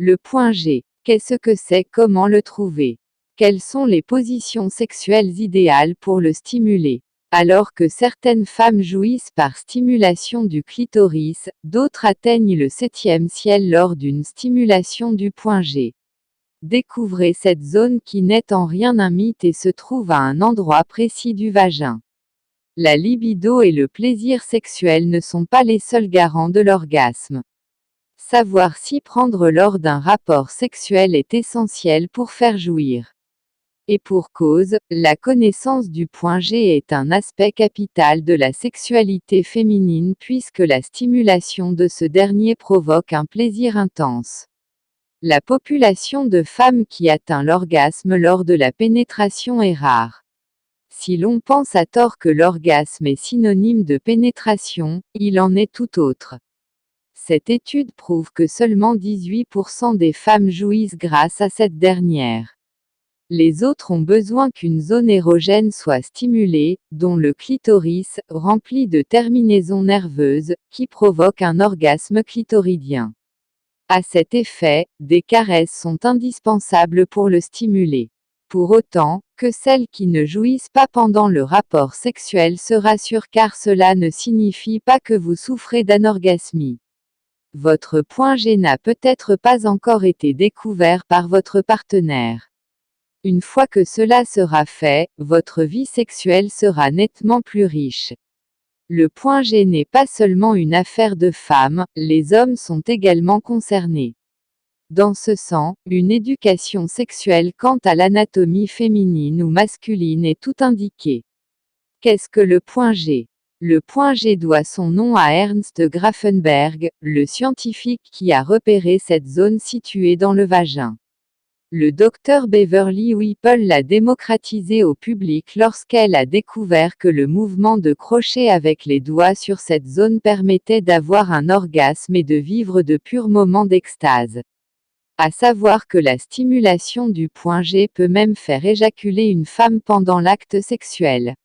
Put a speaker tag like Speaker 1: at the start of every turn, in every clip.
Speaker 1: Le point G. Qu'est-ce que c'est? Comment le trouver? Quelles sont les positions sexuelles idéales pour le stimuler? Alors que certaines femmes jouissent par stimulation du clitoris, d'autres atteignent le 7e ciel lors d'une stimulation du point G. Découvrez cette zone qui n'est en rien un mythe et se trouve à un endroit précis du vagin. La libido et le plaisir sexuel ne sont pas les seuls garants de l'orgasme. Savoir s'y prendre lors d'un rapport sexuel est essentiel pour faire jouir. Et pour cause, la connaissance du point G est un aspect capital de la sexualité féminine puisque la stimulation de ce dernier provoque un plaisir intense. La population de femmes qui atteint l'orgasme lors de la pénétration est rare. Si l'on pense à tort que l'orgasme est synonyme de pénétration, il en est tout autre. Cette étude prouve que seulement 18% des femmes jouissent grâce à cette dernière. Les autres ont besoin qu'une zone érogène soit stimulée, dont le clitoris, rempli de terminaisons nerveuses, qui provoquent un orgasme clitoridien. À cet effet, des caresses sont indispensables pour le stimuler. Pour autant, que celles qui ne jouissent pas pendant le rapport sexuel se rassurent car cela ne signifie pas que vous souffrez d'anorgasmie. Votre point G n'a peut-être pas encore été découvert par votre partenaire. Une fois que cela sera fait, votre vie sexuelle sera nettement plus riche. Le point G n'est pas seulement une affaire de femmes, les hommes sont également concernés. Dans ce sens, une éducation sexuelle quant à l'anatomie féminine ou masculine est tout indiquée. Qu'est-ce que le point G? Le point G doit son nom à Ernst Grafenberg, le scientifique qui a repéré cette zone située dans le vagin. Le docteur Beverly Whipple l'a démocratisé au public lorsqu'elle a découvert que le mouvement de crochet avec les doigts sur cette zone permettait d'avoir un orgasme et de vivre de purs moments d'extase. À savoir que la stimulation du point G peut même faire éjaculer une femme pendant l'acte sexuel.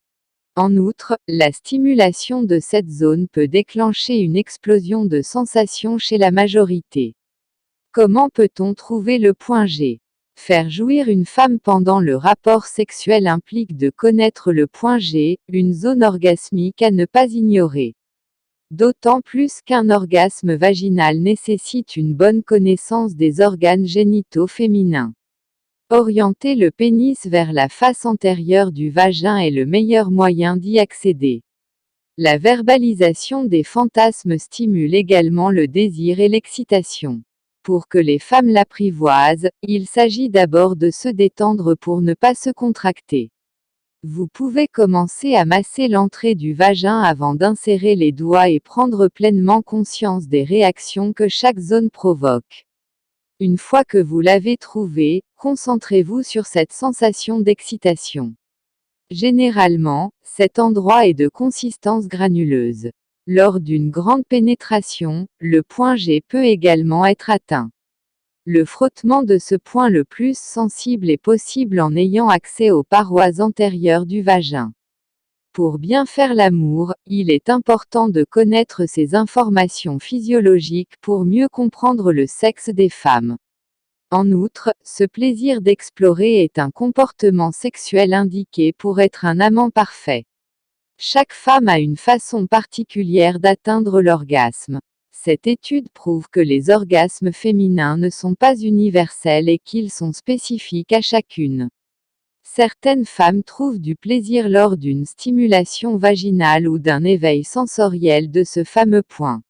Speaker 1: En outre, la stimulation de cette zone peut déclencher une explosion de sensations chez la majorité. Comment peut-on trouver le point G? Faire jouir une femme pendant le rapport sexuel implique de connaître le point G, une zone orgasmique à ne pas ignorer. D'autant plus qu'un orgasme vaginal nécessite une bonne connaissance des organes génitaux féminins. Orienter le pénis vers la face antérieure du vagin est le meilleur moyen d'y accéder. La verbalisation des fantasmes stimule également le désir et l'excitation. Pour que les femmes l'apprivoisent, il s'agit d'abord de se détendre pour ne pas se contracter. Vous pouvez commencer à masser l'entrée du vagin avant d'insérer les doigts et prendre pleinement conscience des réactions que chaque zone provoque. Une fois que vous l'avez trouvé, concentrez-vous sur cette sensation d'excitation. Généralement, cet endroit est de consistance granuleuse. Lors d'une grande pénétration, le point G peut également être atteint. Le frottement de ce point le plus sensible est possible en ayant accès aux parois antérieures du vagin. Pour bien faire l'amour, il est important de connaître ces informations physiologiques pour mieux comprendre le sexe des femmes. En outre, ce plaisir d'explorer est un comportement sexuel indiqué pour être un amant parfait. Chaque femme a une façon particulière d'atteindre l'orgasme. Cette étude prouve que les orgasmes féminins ne sont pas universels et qu'ils sont spécifiques à chacune. Certaines femmes trouvent du plaisir lors d'une stimulation vaginale ou d'un éveil sensoriel de ce fameux point.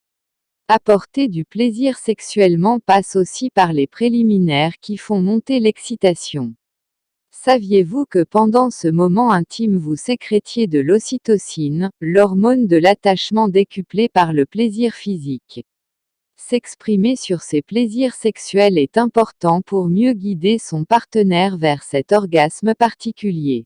Speaker 1: Apporter du plaisir sexuellement passe aussi par les préliminaires qui font monter l'excitation. Saviez-vous que pendant ce moment intime vous sécrétiez de l'ocytocine, l'hormone de l'attachement décuplée par le plaisir physique? S'exprimer sur ses plaisirs sexuels est important pour mieux guider son partenaire vers cet orgasme particulier.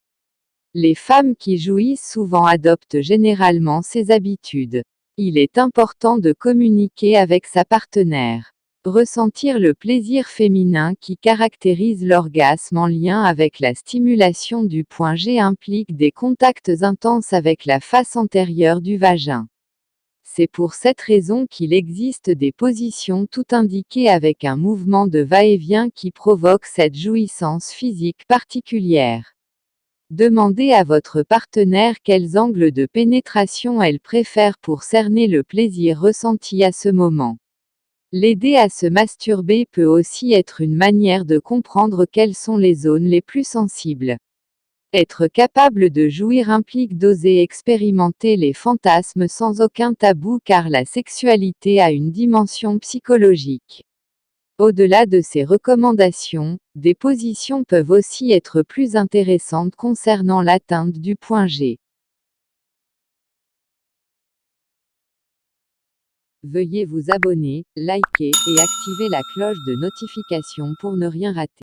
Speaker 1: Les femmes qui jouissent souvent adoptent généralement ces habitudes. Il est important de communiquer avec sa partenaire. Ressentir le plaisir féminin qui caractérise l'orgasme en lien avec la stimulation du point G implique des contacts intenses avec la face antérieure du vagin. C'est pour cette raison qu'il existe des positions tout indiquées avec un mouvement de va-et-vient qui provoque cette jouissance physique particulière. Demandez à votre partenaire quels angles de pénétration elle préfère pour cerner le plaisir ressenti à ce moment. L'aider à se masturber peut aussi être une manière de comprendre quelles sont les zones les plus sensibles. Être capable de jouir implique d'oser expérimenter les fantasmes sans aucun tabou car la sexualité a une dimension psychologique. Au-delà de ces recommandations, des positions peuvent aussi être plus intéressantes concernant l'atteinte du point G. Veuillez vous abonner, liker et activer la cloche de notification pour ne rien rater.